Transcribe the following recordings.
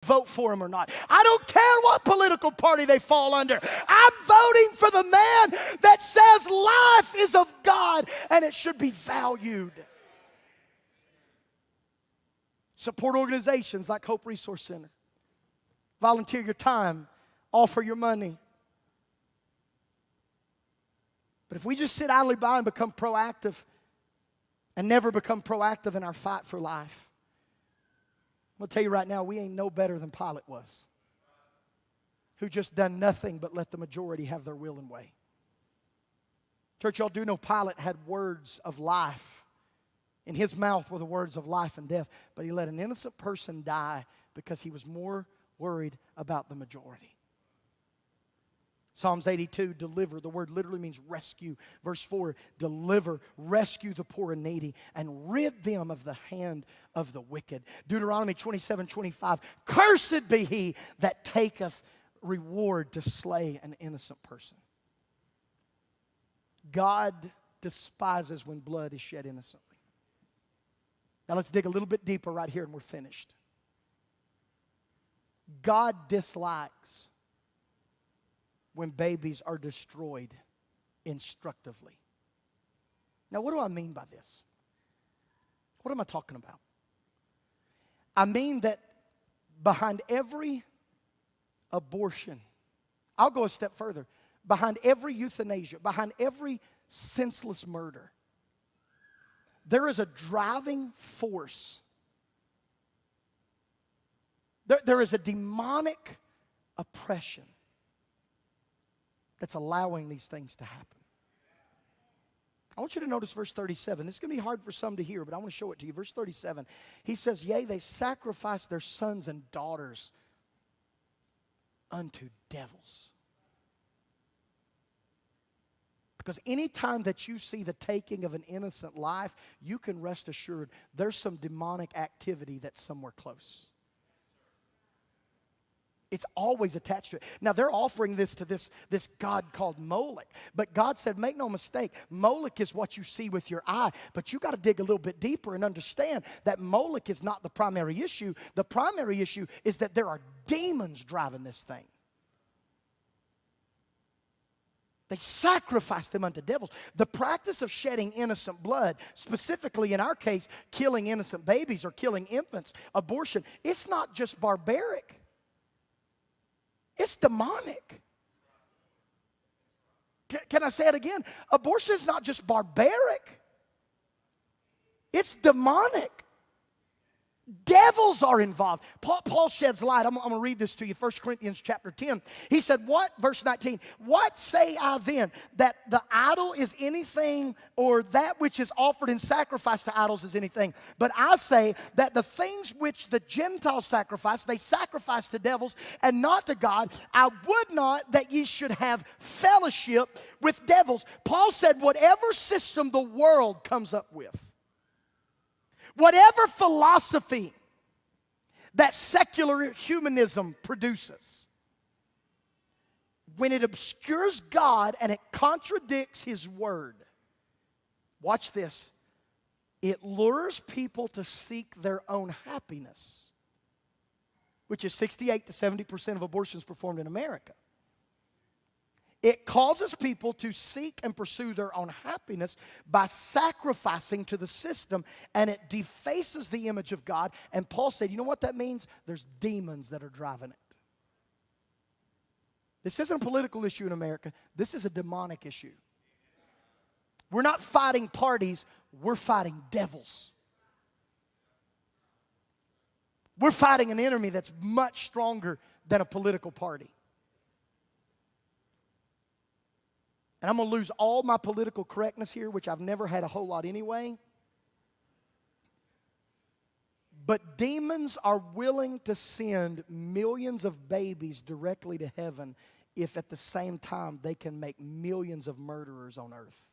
vote for him or not. I don't care what political party they fall under. I'm voting for the man that says life is of God and it should be valued. Support organizations like Hope Resource Center. Volunteer your time. Offer your money. But if we just sit idly by and become proactive and never become proactive in our fight for life, I'm going to tell you right now, we ain't no better than Pilate was, who just done nothing but let the majority have their will and way. Church, y'all do know Pilate had words of life. In his mouth were the words of life and death, but he let an innocent person die because he was more worried about the majority. Psalms 82, deliver. The word literally means rescue. Verse 4, deliver, rescue the poor and needy, and rid them of the hand of the wicked. Deuteronomy 27:25, cursed be he that taketh reward to slay an innocent person. God despises when blood is shed innocently. Now let's dig a little bit deeper right here and we're finished. God dislikes when babies are destroyed instructively. Now, what do I mean by this? What am I talking about? I mean that behind every abortion, I'll go a step further, behind every euthanasia, behind every senseless murder, there is a driving force. There is a demonic oppression that's allowing these things to happen. I want you to notice verse 37. This is going to be hard for some to hear, but I want to show it to you. Verse 37, he says, yea, they sacrifice their sons and daughters unto devils. Because anytime that you see the taking of an innocent life, you can rest assured there's some demonic activity that's somewhere close. It's always attached to it. Now, they're offering this to this God called Moloch. But God said, make no mistake, Moloch is what you see with your eye. But you got to dig a little bit deeper and understand that Moloch is not the primary issue. The primary issue is that there are demons driving this thing. They sacrifice them unto devils. The practice of shedding innocent blood, specifically in our case, killing innocent babies or killing infants, abortion, it's not just barbaric. It's demonic. Can I say it again? Abortion is not just barbaric. It's demonic. Devils are involved. Paul sheds light. I'm going to read this to you. 1 Corinthians chapter 10. He said, what? Verse 19. What say I then? That the idol is anything, or that which is offered in sacrifice to idols is anything. But I say that the things which the Gentiles sacrifice, they sacrifice to devils and not to God. I would not that ye should have fellowship with devils. Paul said, whatever system the world comes up with, whatever philosophy that secular humanism produces, when it obscures God and it contradicts His Word, watch this, it lures people to seek their own happiness, which is 68 to 70% of abortions performed in America. It causes people to seek and pursue their own happiness by sacrificing to the system, and it defaces the image of God. And Paul said, you know what that means? There's demons that are driving it. This isn't a political issue in America. This is a demonic issue. We're not fighting parties. We're fighting devils. We're fighting an enemy that's much stronger than a political party. And I'm going to lose all my political correctness here, which I've never had a whole lot anyway. But demons are willing to send millions of babies directly to heaven if at the same time they can make millions of murderers on earth.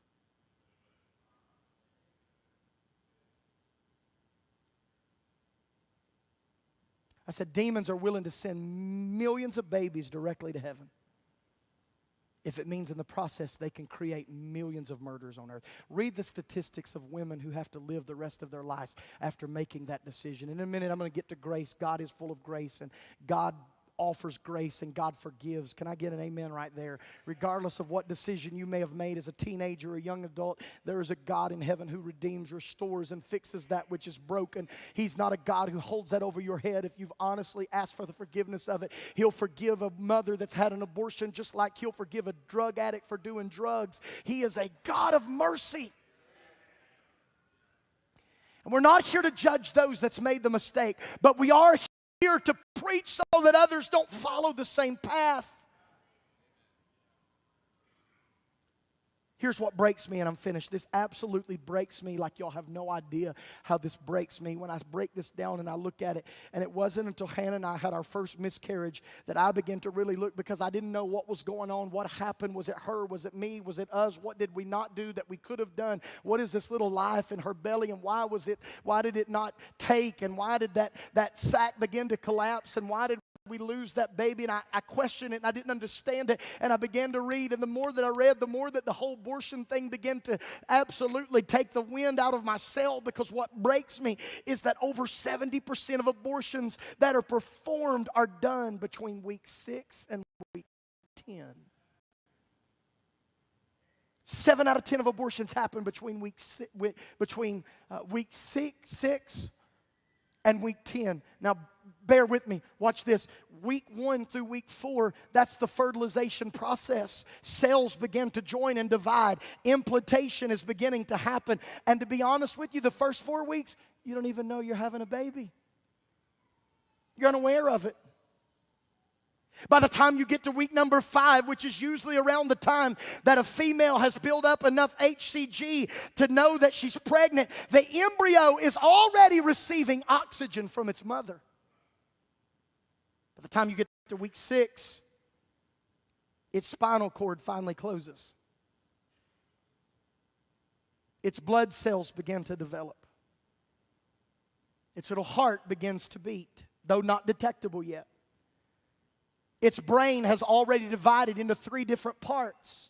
I said demons are willing to send millions of babies directly to heaven if it means in the process they can create millions of murders on earth. Read the statistics of women who have to live the rest of their lives after making that decision. In a minute, I'm going to get to grace. God is full of grace, and God offers grace, and God forgives. Can I get an amen right there? Regardless of what decision you may have made as a teenager or a young adult, there is a God in heaven who redeems, restores, and fixes that which is broken. He's not a God who holds that over your head. If you've honestly asked for the forgiveness of it, He'll forgive a mother that's had an abortion just like He'll forgive a drug addict for doing drugs. He is a God of mercy. And we're not here to judge those that's made the mistake, but we are here to preach so that others don't follow the same path. Here's what breaks me, and I'm finished. This absolutely breaks me like y'all have no idea how this breaks me. When I break this down and I look at it, and it wasn't until Hannah and I had our first miscarriage that I began to really look, because I didn't know what was going on, what happened. Was it her? Was it me? Was it us? What did we not do that we could have done? What is this little life in her belly, and why did it not take, and why did that sac begin to collapse, and why did we lose that baby? And I questioned it, and I didn't understand it, and I began to read, and the more that I read, the more that the whole abortion thing began to absolutely take the wind out of my sail, because what breaks me is that over 70% of abortions that are performed are done between week 6 and week 10. 7 out of 10 of abortions happen between week 6 and week 10. Now, bear with me. Watch this. Week 1 through week 4, that's the fertilization process. Cells begin to join and divide. Implantation is beginning to happen. And to be honest with you, the first 4 weeks, you don't even know you're having a baby. You're unaware of it. By the time you get to week number 5, which is usually around the time that a female has built up enough HCG to know that she's pregnant, the embryo is already receiving oxygen from its mother. By the time you get to week 6, its spinal cord finally closes. Its blood cells begin to develop. Its little heart begins to beat, though not detectable yet. Its brain has already divided into 3 different parts.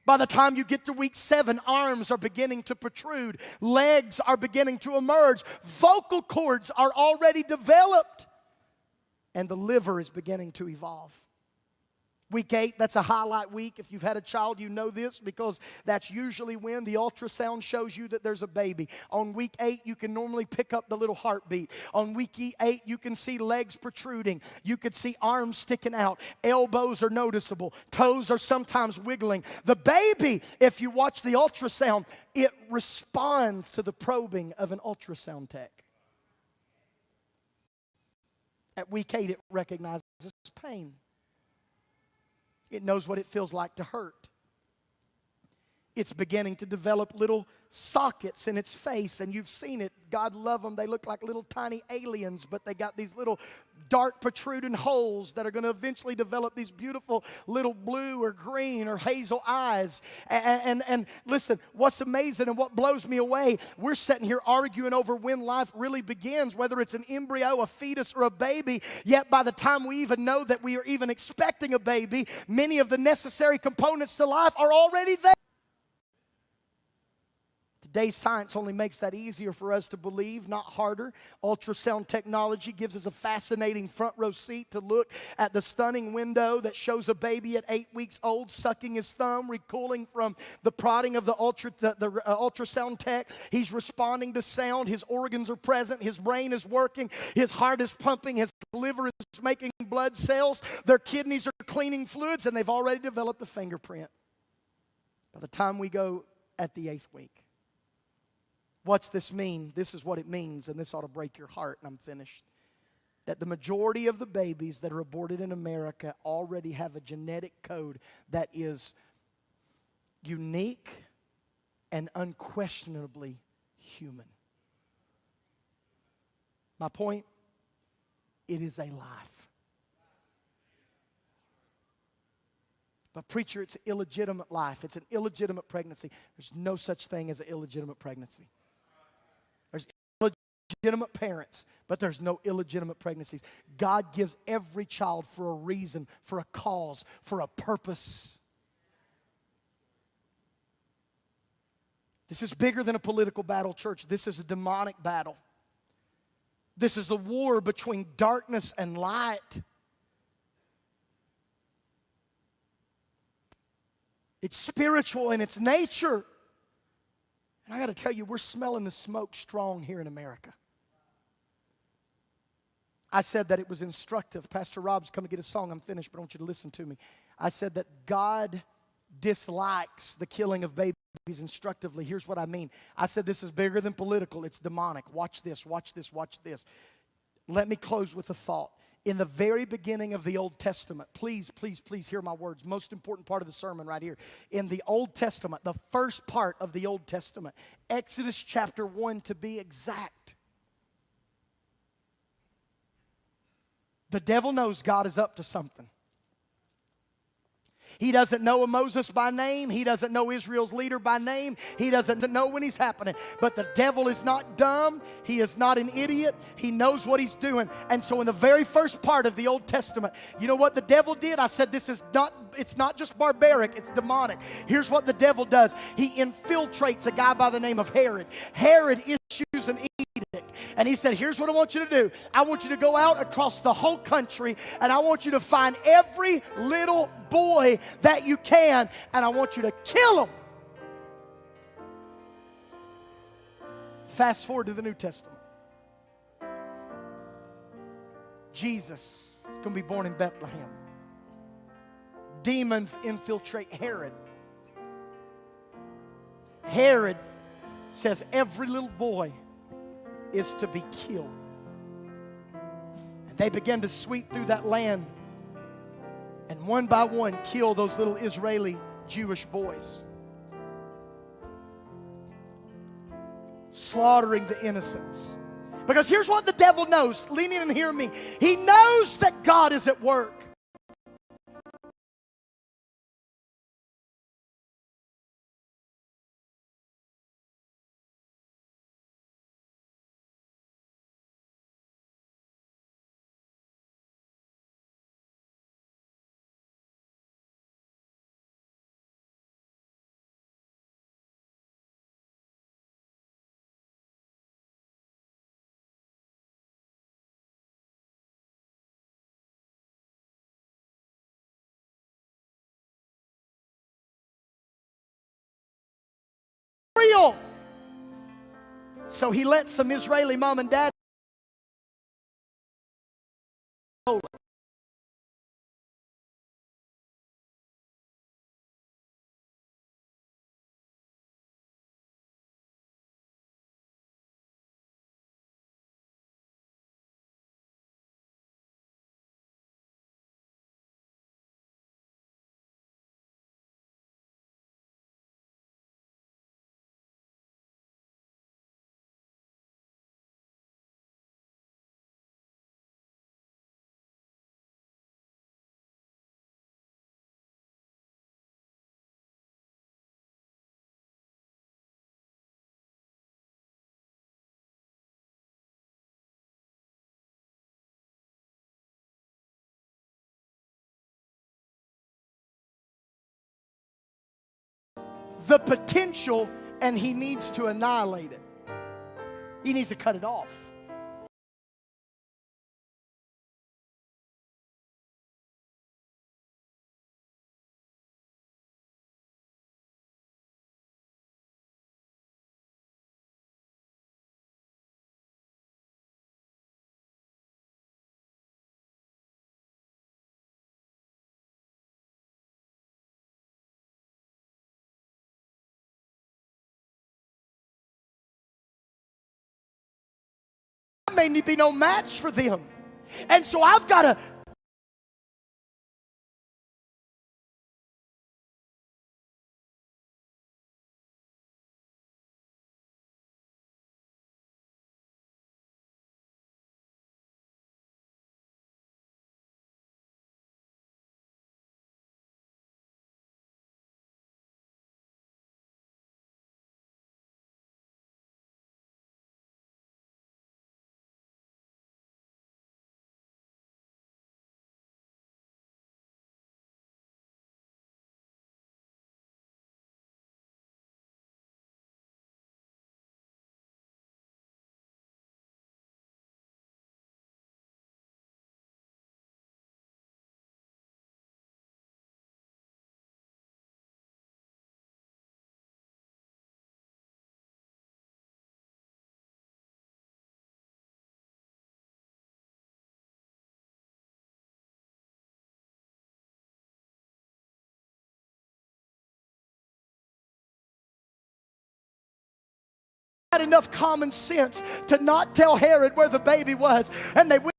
By the time you get to week 7, arms are beginning to protrude. Legs are beginning to emerge. Vocal cords are already developed. And the liver is beginning to evolve. Week 8, that's a highlight week. If you've had a child, you know this, because that's usually when the ultrasound shows you that there's a baby. On week 8, you can normally pick up the little heartbeat. On week 8, you can see legs protruding. You could see arms sticking out. Elbows are noticeable. Toes are sometimes wiggling. The baby, if you watch the ultrasound, it responds to the probing of an ultrasound tech. At week 8, it recognizes pain. It knows what it feels like to hurt. It's beginning to develop little sockets in its face, and you've seen it. God love them. They look like little tiny aliens, but they got these little dark protruding holes that are going to eventually develop these beautiful little blue or green or hazel eyes. And listen, what's amazing and what blows me away, we're sitting here arguing over when life really begins, whether it's an embryo, a fetus, or a baby, yet by the time we even know that we are even expecting a baby, many of the necessary components to life are already there. Today's science only makes that easier for us to believe, not harder. Ultrasound technology gives us a fascinating front row seat to look at the stunning window that shows a baby at 8 weeks old sucking his thumb, recoiling from the prodding of the ultrasound tech. He's responding to sound. His organs are present. His brain is working. His heart is pumping. His liver is making blood cells. Their kidneys are cleaning fluids, and they've already developed a fingerprint. By the time we go at the 8th week, what's this mean? This is what it means, and this ought to break your heart, and I'm finished. That the majority of the babies that are aborted in America already have a genetic code that is unique and unquestionably human. My point, it is a life. But preacher, it's an illegitimate life. It's an illegitimate pregnancy. There's no such thing as an illegitimate pregnancy. There's illegitimate parents, but there's no illegitimate pregnancies. God gives every child for a reason, for a cause, for a purpose. This is bigger than a political battle, church. This is a demonic battle. This is a war between darkness and light. It's spiritual in its nature. And I got to tell you, we're smelling the smoke strong here in America. I said that it was instructive. Pastor Rob's come to get a song. I'm finished, but I want you to listen to me. I said that God dislikes the killing of babies instructively. Here's what I mean. I said this is bigger than political. It's demonic. Watch this, watch this, watch this. Let me close with a thought. In the very beginning of the Old Testament, please, please, please hear my words. Most important part of the sermon right here. In the Old Testament, the first part of the Old Testament, Exodus chapter 1 to be exact. The devil knows God is up to something. He doesn't know Moses by name. He doesn't know Israel's leader by name. He doesn't know when he's happening. But the devil is not dumb. He is not an idiot. He knows what he's doing. And so in the very first part of the Old Testament, you know what the devil did? I said it's not just barbaric, it's demonic. Here's what the devil does. He infiltrates a guy by the name of Herod. Herod issues an edict. And he said, here's what I want you to do. I want you to go out across the whole country, and I want you to find every little boy that you can, and I want you to kill them. Fast forward to the New Testament. Jesus is going to be born in Bethlehem. Demons infiltrate Herod. Herod says every little boy is to be killed. And they began to sweep through that land and one by one kill those little Israeli Jewish boys, slaughtering the innocents. Because here's what the devil knows. Lean in and hear me. He knows that God is at work. Real. So he let some Israeli mom and dad know. The potential, and he needs to annihilate it. He needs to cut it off. I may be no match for them. And so I've got to had enough common sense to not tell Herod where the baby was. And they went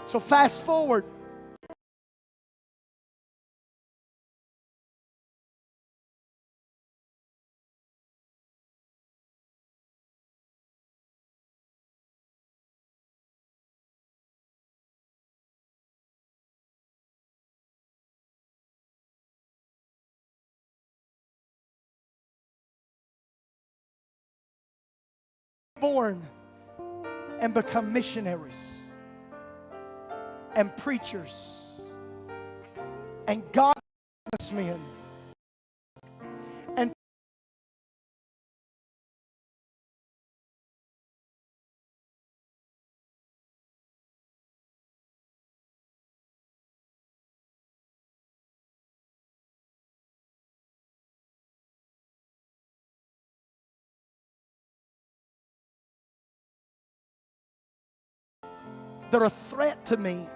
So fast forward. Born and become missionaries and preachers and godly men. And they're a threat to me.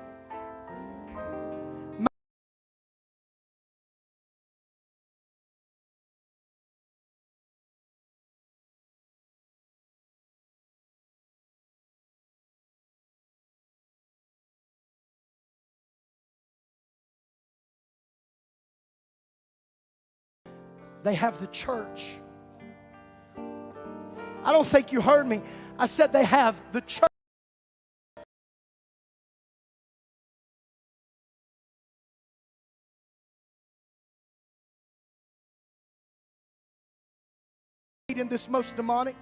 They have the church. I don't think you heard me. I said they have the church. In this most demonic.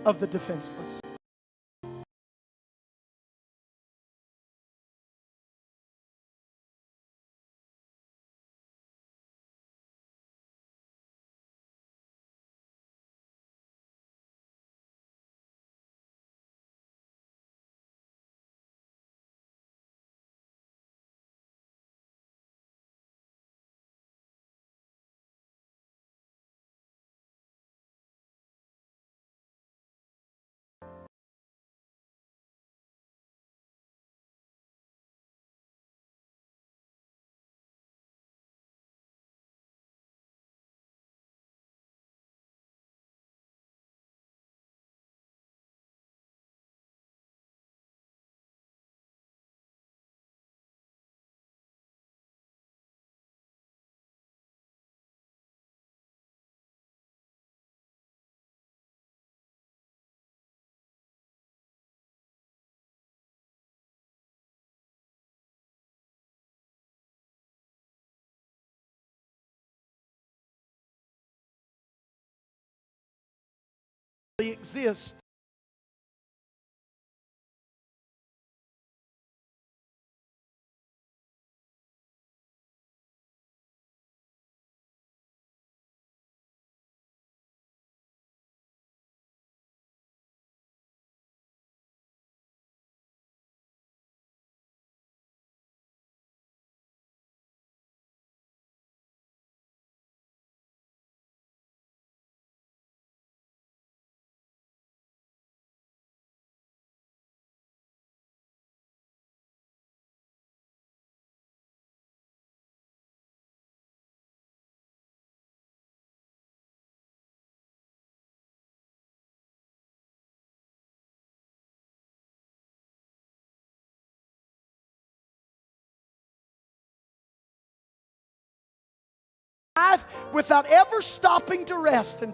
Of the defenseless. Exist. life without ever stopping to rest. And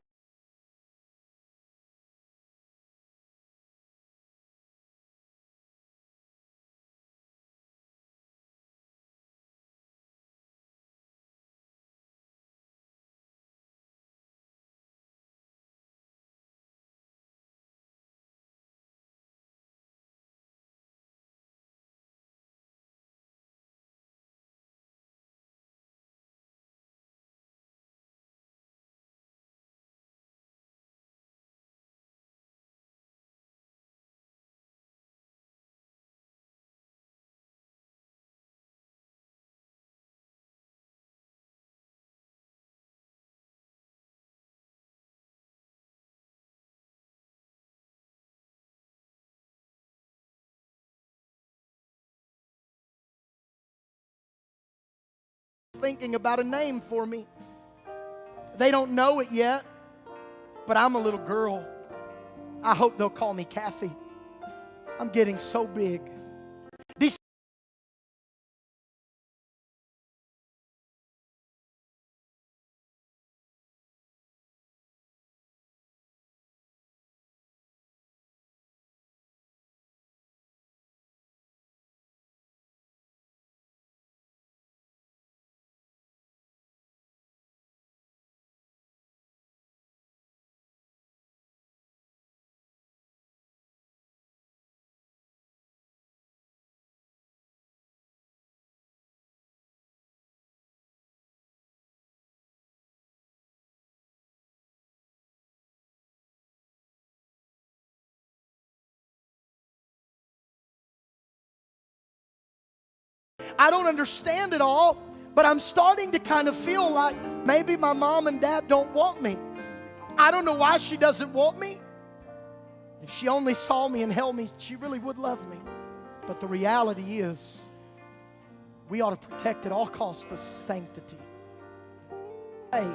thinking about a name for me. They don't know it yet, but I'm a little girl. I hope they'll call me Kathy. I'm getting so big. I don't understand it all, but I'm starting to kind of feel like maybe my mom and dad don't want me. I don't know why she doesn't want me. If she only saw me and held me, she really would love me. But the reality is, we ought to protect at all costs the sanctity. Hey,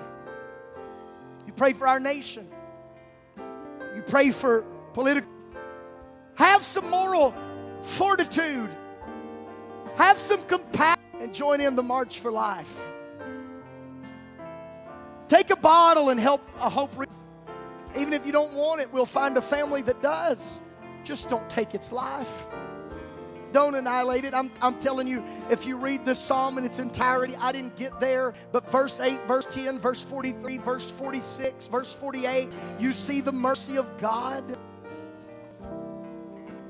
you pray for our nation. You pray for political. Have some moral fortitude. Have some compassion and join in the March for Life. Take a bottle and help a hope. Even if you don't want it, we'll find a family that does. Just don't take its life. Don't annihilate it. I'm telling you, if you read this psalm in its entirety, I didn't get there, but verse 8, verse 10, verse 43, verse 46, verse 48, you see the mercy of God.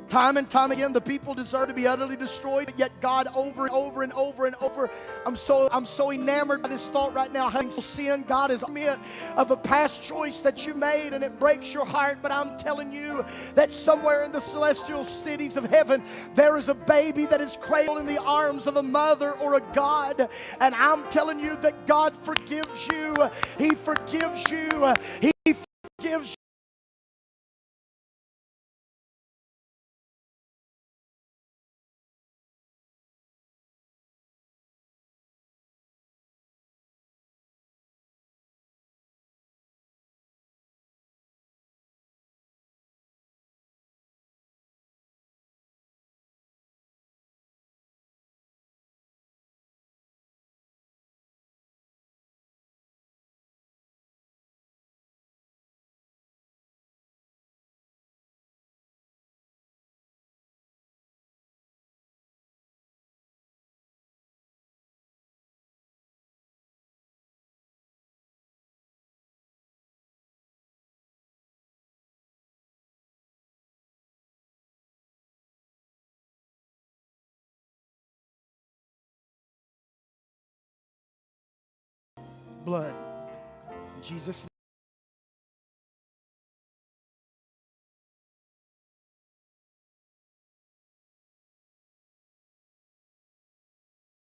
Time and time again, the people deserve to be utterly destroyed, yet God over and over and over and over. I'm so enamored by this thought right now. Having sin, God is admit of a past choice that you made, and it breaks your heart. But I'm telling you that somewhere in the celestial cities of heaven, there is a baby that is cradled in the arms of a mother or a God. And I'm telling you that God forgives you. He forgives you. He forgives you. Blood. In Jesus' name.